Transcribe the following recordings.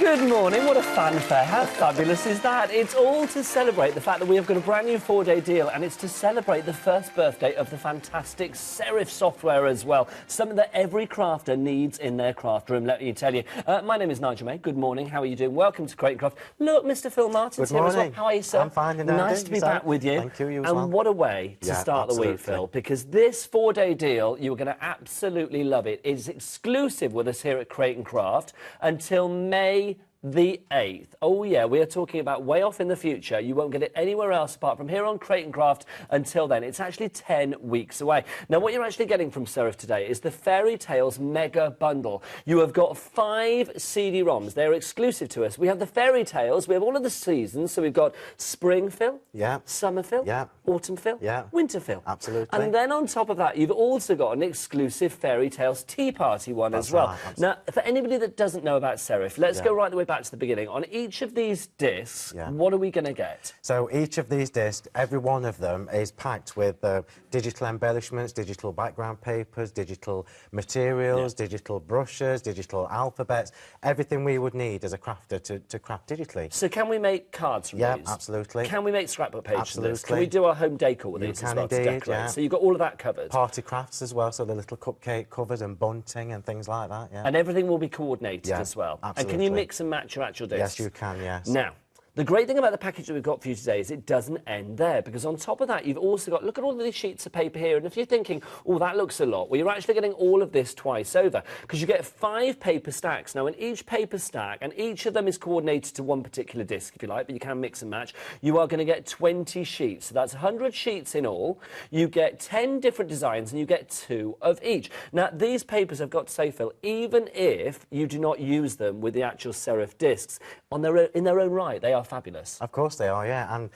Good morning, what a fanfare, how fabulous is that? It's all to celebrate the fact that we have got a brand new 4-day deal, and it's to celebrate the first birthday of the fantastic Serif software as well. Something that every crafter needs in their craft room, let me tell you. My name is Nigel May, good morning, how are you doing? Welcome to Create and Craft. Look, Mr Phil Martin's here as well. How are you, sir? I'm fine, and nice to be back with you. Thank you, you as and well. what a way to start the week, Phil, because this 4-day deal, you're going to absolutely love it. It's exclusive with us here at Create and Craft until May the 8th. Oh yeah, we are talking about way off in the future. You won't get it anywhere else apart from here on Create and Craft until then. It's actually 10 weeks away. Now what you're actually getting from Serif today is the Fairytales Mega Bundle. You have got 5 CD-ROMs. They're exclusive to us. We have the Fairytales, we have all of the seasons, so we've got Spring Phil, Summer Phil, Autumn Phil, Winter Phil. Absolutely. And then on top of that, you've also got an exclusive Fairytales Tea Party one as well. Right, now, for anybody that doesn't know about Serif, let's go right the way back to the beginning. On each of these discs, what are we going to get? So each of these discs, every one of them is packed with digital embellishments, digital background papers, digital materials, digital brushes, digital alphabets, everything we would need as a crafter to craft digitally. So can we make cards from these? Yeah, absolutely. Can we make scrapbook pages Absolutely. from this? Can we do our home decor with these as well to decorate? So you've got all of that covered. Party crafts as well, so the little cupcake covers and bunting and things like that, And everything will be coordinated as well. Absolutely. And can you mix and match your actual discs? Yes, you can, yes. Now, the great thing about the package that we've got for you today is it doesn't end there, because on top of that, you've also got, look at all of these sheets of paper here, and if you're thinking, oh, that looks a lot, well, you're actually getting all of this twice over, because you get 5 paper stacks. Now, in each paper stack, and each of them is coordinated to one particular disc, if you like, but you can mix and match, you are going to get 20 sheets. So that's 100 sheets in all. You get 10 different designs, and you get 2 of each. Now, these papers, I've got to say, Phil, even if you do not use them with the actual Serif discs, in their own right, they are fabulous. Of course they are, and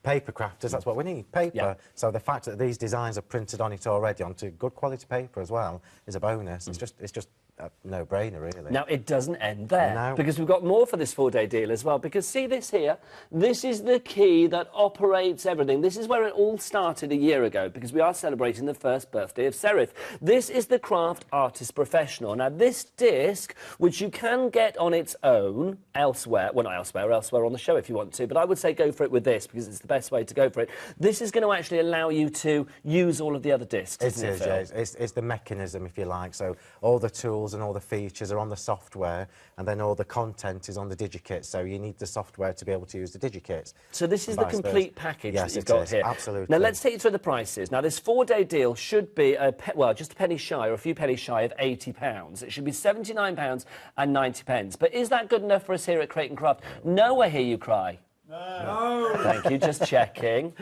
paper crafters, that's what we need, paper. So the fact that these designs are printed on it already onto good quality paper as well is a bonus. It's just a no-brainer, really. Now, it doesn't end there, because we've got more for this 4-day deal as well, because see this here? This is the key that operates everything. This is where it all started a year ago, because we are celebrating the first birthday of Serif. This is the CraftArtist Professional. Now, this disc, which you can get on its own elsewhere, well, not elsewhere on the show if you want to, but I would say go for it with this, because it's the best way to go for it. This is going to actually allow you to use all of the other discs, isn't it, Phil? It's the mechanism, if you like. So all the tools and all the features are on the software, and then all the content is on the Digikit. So you need the software to be able to use the Digikits. So this is the complete package that you've got here. Absolutely. Now let's take you through the prices. Now this 4-day deal should be just a penny shy, or a few pennies shy of £80. It should be £79 and 90. But is that good enough for us here at Create and Craft? No, I hear you cry. No. Thank you, just checking.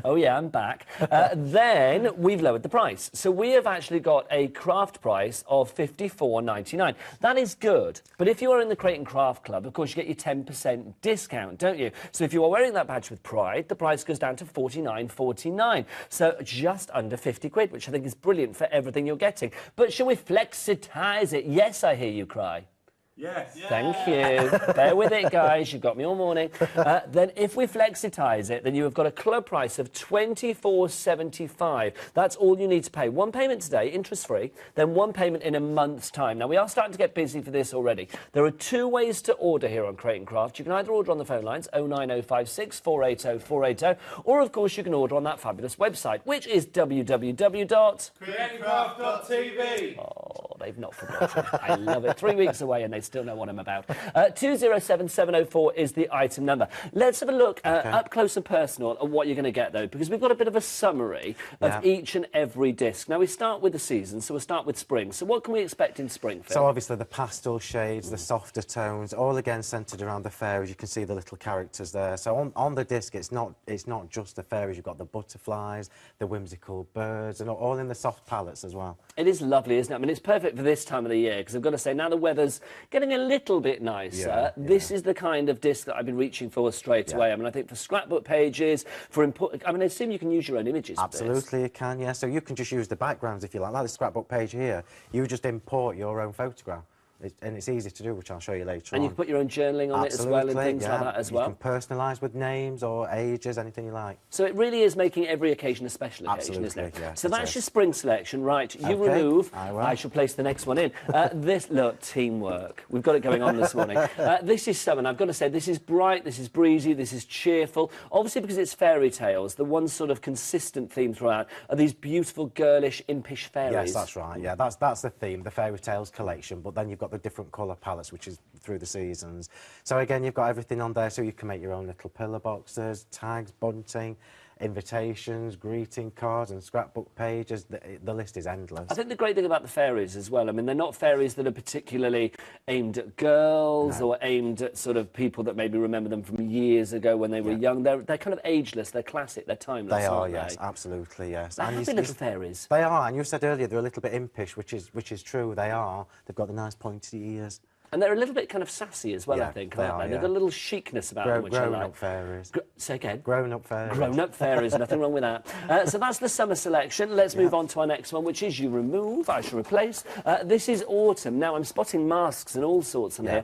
Oh yeah, I'm back. Then we've lowered the price. So we have actually got a craft price of £54.99. That is good. But if you are in the Create and Craft Club, of course, you get your 10% discount, don't you? So if you are wearing that badge with pride, the price goes down to £49.49. So just under 50 quid, which I think is brilliant for everything you're getting. But shall we flexitize it? Yes, I hear you cry. Yes. Thank you. Bear with it, guys. You've got me all morning. Then if we flexitize it, then you have got a club price of £24.75. That's all you need to pay. One payment today, interest-free, then one payment in a month's time. Now, we are starting to get busy for this already. There are 2 ways to order here on Create and Craft. You can either order on the phone lines, 09056 480 480, or, of course, you can order on that fabulous website, which is www.createandcraft.tv. Oh, they've not forgotten. I love it. 3 weeks away and they still know what I'm about. 207704 is the item number. Let's have a look up close and personal at what you're going to get, though, because we've got a bit of a summary of each and every disc. Now, we start with the season, so we'll start with spring. So what can we expect in spring, Phil? So obviously the pastel shades, the softer tones, all again centred around the fairies. You can see the little characters there. So on the disc, it's not just the fairies. You've got the butterflies, the whimsical birds, and all in the soft palettes as well. It is lovely, isn't it? I mean, it's perfect for this time of the year, because I've got to say, now the weather's getting a little bit nicer. This is the kind of disc that I've been reaching for straight away. I mean, I think for scrapbook pages, for input, I mean, I assume you can use your own images. Absolutely, you can, So you can just use the backgrounds if you like the scrapbook page here. You just import your own photograph. and it's easy to do, which I'll show you later And on. you can put your own journaling on it as well and things yeah. like that as well. You can personalise with names or ages, anything you like. So it really is making every occasion a special occasion, isn't it? Yes, so it that's is. your spring selection, right? You Okay, remove. I will. I shall place the next one in. Look, teamwork. We've got it going on this morning. This is summer. And I've got to say, this is bright, this is breezy, this is cheerful. Obviously, because it's fairy tales, the one sort of consistent theme throughout are these beautiful, girlish, impish fairies. Yes, that's right. Yeah, that's the theme, the Fairytales collection. But then you've got the different colour palettes, which is through the seasons. So again, you've got everything on there, so you can make your own little pillar boxes, tags, bunting, invitations, greeting cards and scrapbook pages. The list is endless. I think the great thing about the fairies as well, I mean, they're not fairies that are particularly aimed at girls or aimed at sort of people that maybe remember them from years ago when they were young. They're kind of ageless, they're classic, they're timeless, They are, aren't yes, they? absolutely, yes. They're happy little fairies. They are, and you said earlier they're a little bit impish, which is true, they are. They've got the nice pointy ears. And they're a little bit kind of sassy as well, Yeah, I think, they aren't are, they? They've yeah. got a little chicness about them, which I like. Grown-up fairies. Say again? Grown-up fairies. Grown-up fairies, nothing wrong with that. So that's the summer selection. Let's move on to our next one, which is you remove, I shall replace. This is autumn. Now, I'm spotting masks and all sorts in here.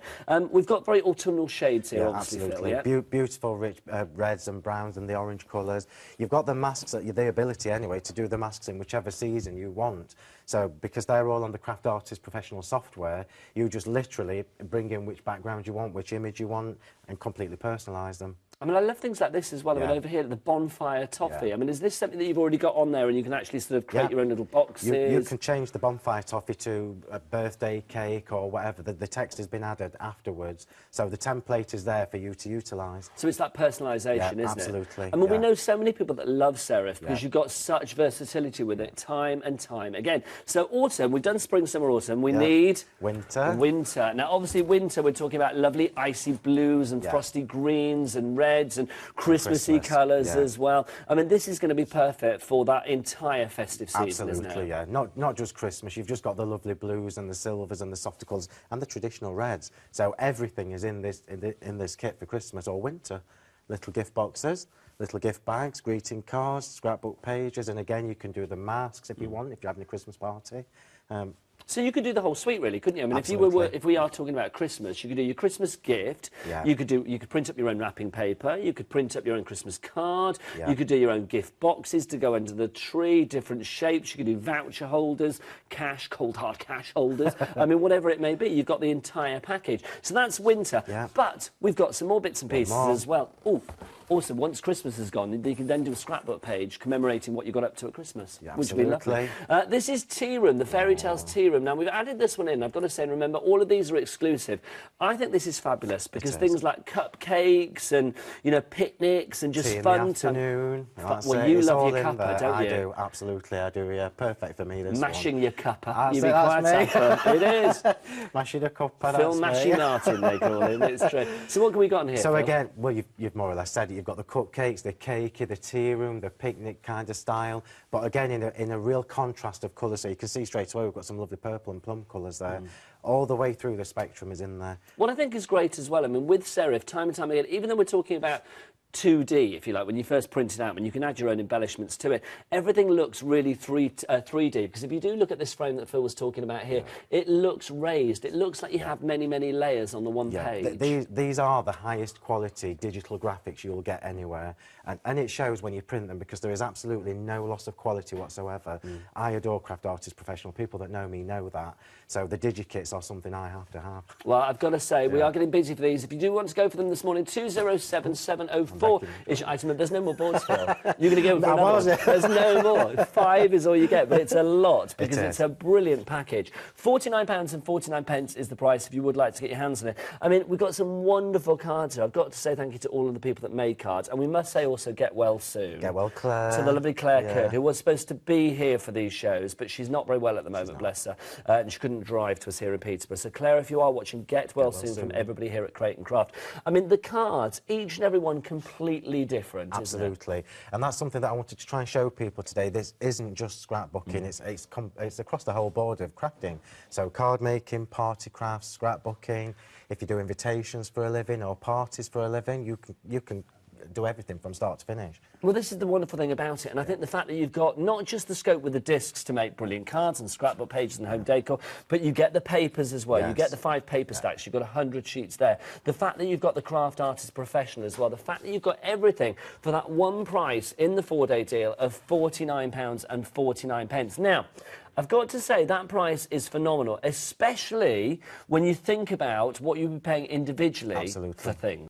We've got very autumnal shades here, obviously, absolutely. Phil, Beautiful, rich reds and browns and the orange colours. You've got the masks, the ability anyway, to do the masks in whichever season you want. So, because they're all on the CraftArtist professional software, you just literally bring in which background you want, which image you want, and completely personalise them. I mean, I love things like this as well. I mean, over here, the bonfire toffee. I mean, is this something that you've already got on there and you can actually sort of create your own little boxes? You can change the bonfire toffee to a birthday cake or whatever. The text has been added afterwards, so the template is there for you to utilise. So it's that personalisation, isn't it? Absolutely. I mean, we know so many people that love serif because you've got such versatility with it, time and time again. So autumn, we've done spring, summer, autumn. We need... Winter. Winter. Now, obviously, winter, we're talking about lovely icy blues and frosty greens and reds and Christmassy colours as well. I mean, this is going to be perfect for that entire festive season, isn't it? Absolutely, yeah. Not just Christmas. You've just got the lovely blues and the silvers and the softer colours and the traditional reds. So everything is in this kit for Christmas or winter. Little gift boxes, little gift bags, greeting cards, scrapbook pages, and again, you can do the masks if you want, if you're having a Christmas party. So you could do the whole suite, really, couldn't you? I mean, if we are talking about Christmas, you could do your Christmas gift. Yeah. You could print up your own wrapping paper. You could print up your own Christmas card. Yeah. You could do your own gift boxes to go under the tree, different shapes. You could do voucher holders, cash, cold hard cash holders. I mean, whatever it may be, you've got the entire package. So that's winter. Yeah. But we've got some more bits and pieces as well. Oh. Also, once Christmas is gone, you can then do a scrapbook page commemorating what you got up to at Christmas, which would be lovely. This is Tea Room, the Fairytales Tea Room. Now, we've added this one in. I've got to say, and remember, all of these are exclusive. I think this is fabulous because things like cupcakes and, you know, picnics and just fun. In the afternoon. Well, you love your cuppa, don't you? I do, absolutely, I do, yeah. Perfect for me, this Mashing one. your cuppa. You'd be quite happy. It is. Mashing a cuppa, Phil Mashing Martin, they call him. It's true. So what have we got in here, So Phil? again, well, you've more or less said it. You've got the cupcakes, the cakey, the tea room, the picnic kind of style, but again in a real contrast of colour, so you can see straight away we've got some lovely purple and plum colours there. All the way through the spectrum is in there. What I think is great as well, I mean, with serif, time and time again, even though we're talking about 2D, if you like, when you first print it out, and you can add your own embellishments to it, everything looks really 3D, because if you do look at this frame that Phil was talking about here, it looks raised. It looks like you have many, many layers on the one page. These are the highest quality digital graphics you'll get anywhere, and it shows when you print them because there is absolutely no loss of quality whatsoever. I adore CraftArtist professional. People that know me know that. So the Digikits are something I have to have. Well, I've got to say, we are getting busy for these. If you do want to go for them this morning, 207704 is your item. There's no more boards, Phil. You're going to go for another one. There's no more. 5 is all you get, but it's a lot because it's a brilliant package. £49.49 is the price if you would like to get your hands on it. I mean, we've got some wonderful cards here. I've got to say thank you to all of the people that made cards, and we must say also get well soon. Get well, Claire. To the lovely Claire Curd, who was supposed to be here for these shows, but she's not very well at the moment, bless her, and she couldn't drive to us here in Peterborough. So, Claire, if you are watching, get well soon from everybody here at Crate and Craft. I mean, the cards, each and every one completely different, Absolutely. And that's something that I wanted to try and show people today. This isn't just scrapbooking, it's across the whole board of crafting. So card making, party crafts, scrapbooking. If you do invitations for a living or parties for a living, you can do everything from start to finish. Well, this is the wonderful thing about it, and I think the fact that you've got not just the scope with the discs to make brilliant cards and scrapbook pages and home decor, but you get the papers as well. Yes. You get the 5 paper stacks. You've got 100 sheets there. The fact that you've got the Craft Artist Professional as well. The fact that you've got everything for that one price in the 4-day deal of £49.49. Now, I've got to say that price is phenomenal, especially when you think about what you'd be paying individually Absolutely. for things.